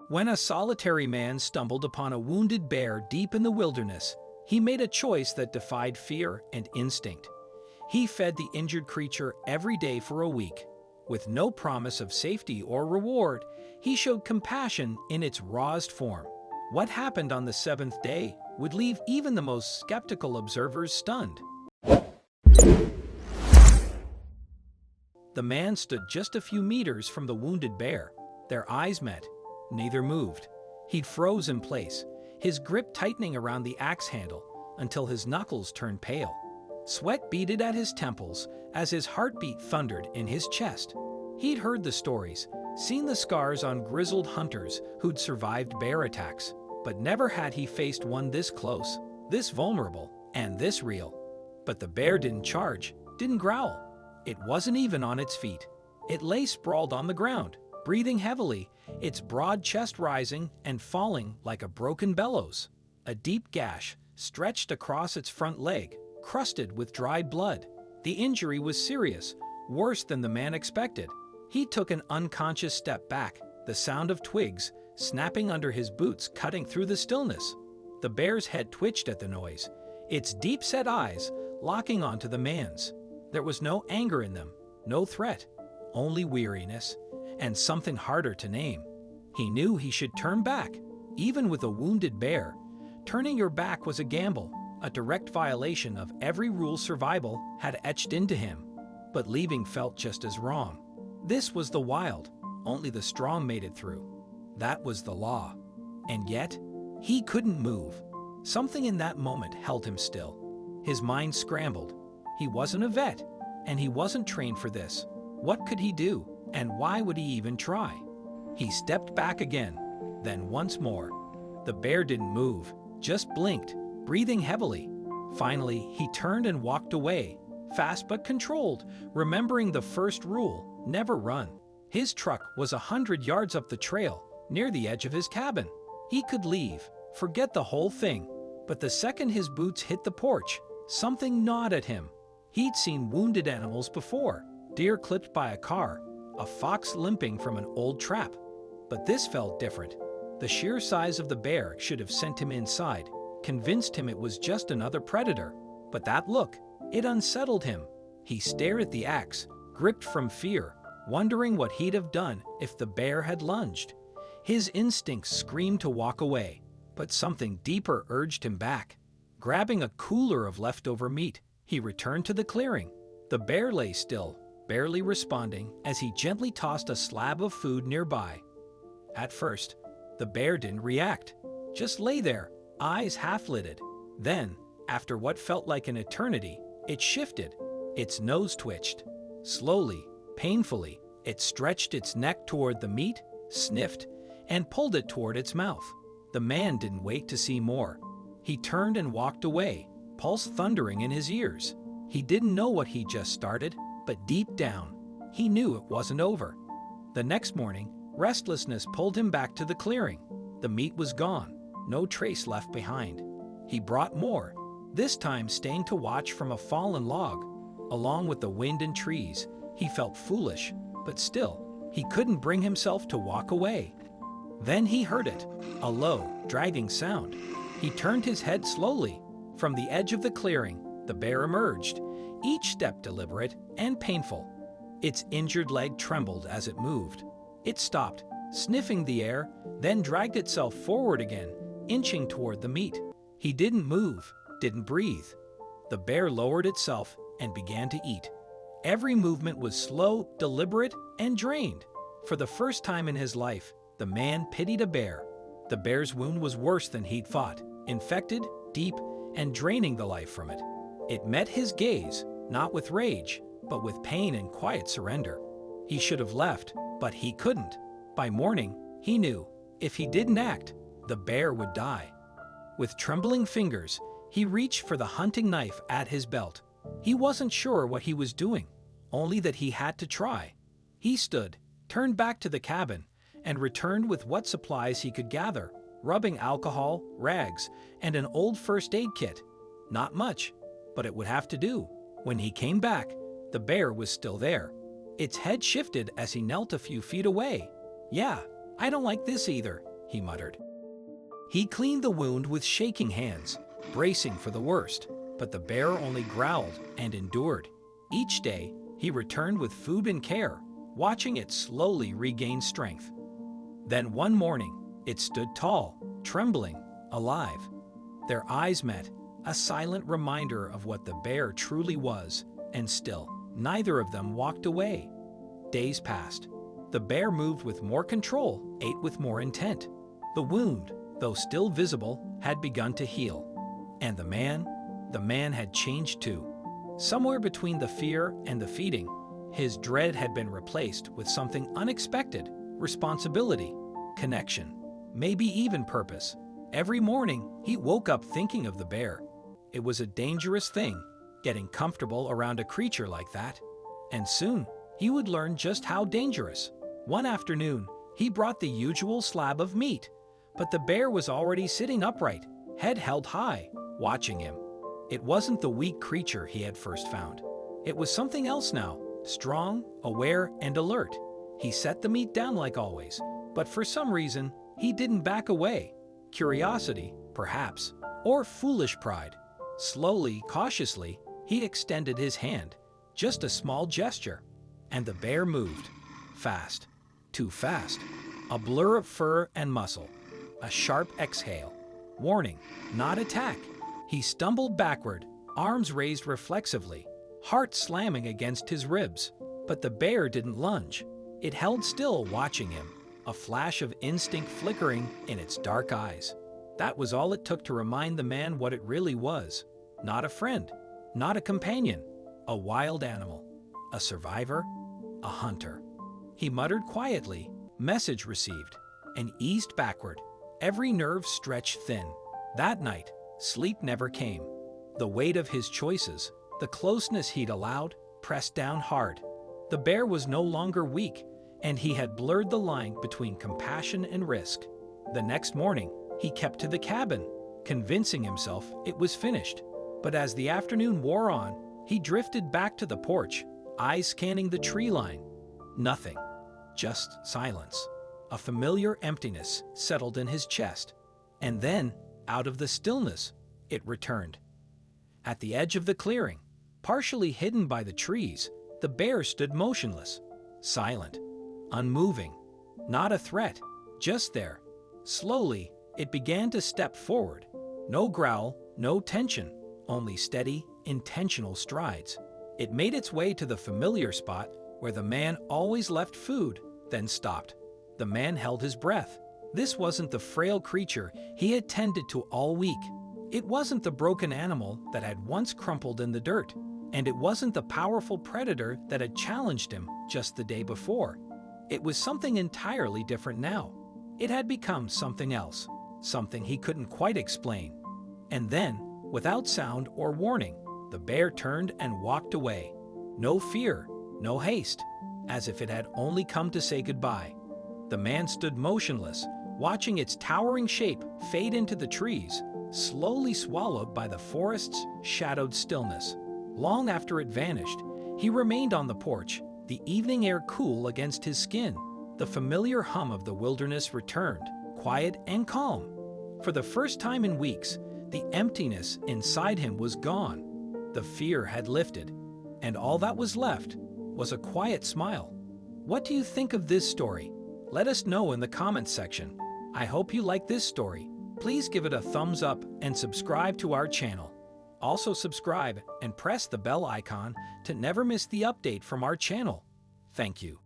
When a solitary man stumbled upon a wounded bear deep in the wilderness, he made a choice that defied fear and instinct. He fed the injured creature every day for a week. With no promise of safety or reward, he showed compassion in its rawest form. What happened on the seventh day would leave even the most skeptical observers stunned. The man stood just a few meters from the wounded bear. Their eyes met. Neither moved. He'd froze in place, his grip tightening around the axe handle until his knuckles turned pale. Sweat beaded at his temples as his heartbeat thundered in his chest. He'd heard the stories, seen the scars on grizzled hunters who'd survived bear attacks, but never had he faced one this close, this vulnerable, and this real. But the bear didn't charge, didn't growl. It wasn't even on its feet. It lay sprawled on the ground, breathing heavily, its broad chest rising and falling like a broken bellows. A deep gash stretched across its front leg, crusted with dried blood. The injury was serious, worse than the man expected. He took an unconscious step back, the sound of twigs snapping under his boots cutting through the stillness. The bear's head twitched at the noise, its deep-set eyes locking onto the man's. There was no anger in them, no threat, only weariness, and something harder to name. He knew he should turn back. Even with a wounded bear, turning your back was a gamble, a direct violation of every rule survival had etched into him. But leaving felt just as wrong. This was the wild. Only the strong made it through. That was the law. And yet, he couldn't move. Something in that moment held him still. His mind scrambled. He wasn't a vet, and he wasn't trained for this. What could he do, and why would he even try? He stepped back again, then once more. The bear didn't move, just blinked, breathing heavily. Finally, he turned and walked away, fast but controlled, remembering the first rule, never run. His truck was 100 yards up the trail, near the edge of his cabin. He could leave, forget the whole thing. But the second his boots hit the porch, something gnawed at him. He'd seen wounded animals before, deer clipped by a car, a fox limping from an old trap. But this felt different. The sheer size of the bear should have sent him inside, convinced him it was just another predator. But that look, it unsettled him. He stared at the axe, gripped from fear, wondering what he'd have done if the bear had lunged. His instincts screamed to walk away, but something deeper urged him back. Grabbing a cooler of leftover meat, he returned to the clearing. The bear lay still, barely responding as he gently tossed a slab of food nearby. At first, the bear didn't react, just lay there, eyes half-lidded. Then, after what felt like an eternity, it shifted. Its nose twitched. Slowly, painfully, it stretched its neck toward the meat, sniffed, and pulled it toward its mouth. The man didn't wait to see more. He turned and walked away, pulse thundering in his ears. He didn't know what he just started, but deep down, he knew it wasn't over. The next morning, restlessness pulled him back to the clearing. The meat was gone, no trace left behind. He brought more, this time staying to watch from a fallen log. Along with the wind and trees, he felt foolish, but still, he couldn't bring himself to walk away. Then he heard it, a low, dragging sound. He turned his head slowly. From the edge of the clearing, the bear emerged, each step deliberate and painful. Its injured leg trembled as it moved. It stopped, sniffing the air, then dragged itself forward again, inching toward the meat. He didn't move, didn't breathe. The bear lowered itself and began to eat. Every movement was slow, deliberate, and drained. For the first time in his life, the man pitied a bear. The bear's wound was worse than he'd thought, infected, deep, and draining the life from it. It met his gaze, not with rage, but with pain and quiet surrender. He should have left, but he couldn't. By morning, he knew, if he didn't act, the bear would die. With trembling fingers, he reached for the hunting knife at his belt. He wasn't sure what he was doing, only that he had to try. He stood, turned back to the cabin, and returned with what supplies he could gather, rubbing alcohol, rags, and an old first aid kit. Not much, but it would have to do. When he came back, the bear was still there. Its head shifted as he knelt a few feet away. "Yeah, I don't like this either," he muttered. He cleaned the wound with shaking hands, bracing for the worst, but the bear only growled and endured. Each day, he returned with food and care, watching it slowly regain strength. Then one morning, it stood tall, trembling, alive. Their eyes met, a silent reminder of what the bear truly was, and still, neither of them walked away. Days passed. The bear moved with more control, ate with more intent. The wound, though still visible, had begun to heal. And the man had changed too. Somewhere between the fear and the feeding, his dread had been replaced with something unexpected: responsibility, connection, maybe even purpose. Every morning, he woke up thinking of the bear. It was a dangerous thing, getting comfortable around a creature like that. And soon, he would learn just how dangerous. One afternoon, he brought the usual slab of meat, but the bear was already sitting upright, head held high, watching him. It wasn't the weak creature he had first found. It was something else now, strong, aware, and alert. He set the meat down like always, but for some reason, he didn't back away. Curiosity, perhaps, or foolish pride. Slowly, cautiously, he extended his hand, just a small gesture, and the bear moved. Fast, too fast. A blur of fur and muscle. A sharp exhale. Warning, not attack. He stumbled backward, arms raised reflexively, heart slamming against his ribs. But the bear didn't lunge. It held still, watching him, a flash of instinct flickering in its dark eyes. That was all it took to remind the man what it really was. Not a friend, not a companion, a wild animal, a survivor, a hunter. He muttered quietly, message received, and eased backward, every nerve stretched thin. That night, sleep never came. The weight of his choices, the closeness he'd allowed, pressed down hard. The bear was no longer weak, and he had blurred the line between compassion and risk. The next morning, he kept to the cabin, convincing himself it was finished. But as the afternoon wore on, he drifted back to the porch, eyes scanning the tree line. Nothing. Just silence. A familiar emptiness settled in his chest. And then, out of the stillness, it returned. At the edge of the clearing, partially hidden by the trees, the bear stood motionless, silent, unmoving. Not a threat, just there. Slowly, it began to step forward. No growl, no tension, only steady, intentional strides. It made its way to the familiar spot where the man always left food, then stopped. The man held his breath. This wasn't the frail creature he had tended to all week. It wasn't the broken animal that had once crumpled in the dirt, and it wasn't the powerful predator that had challenged him just the day before. It was something entirely different now. It had become something else, something he couldn't quite explain. And then, without sound or warning, the bear turned and walked away. No fear, no haste, as if it had only come to say goodbye. The man stood motionless, watching its towering shape fade into the trees, slowly swallowed by the forest's shadowed stillness. Long after it vanished, he remained on the porch, the evening air cool against his skin. The familiar hum of the wilderness returned, quiet and calm. For the first time in weeks, the emptiness inside him was gone. The fear had lifted, and all that was left was a quiet smile. What do you think of this story? Let us know in the comments section. I hope you like this story. Please give it a thumbs up and subscribe to our channel. Also subscribe and press the bell icon to never miss the update from our channel. Thank you.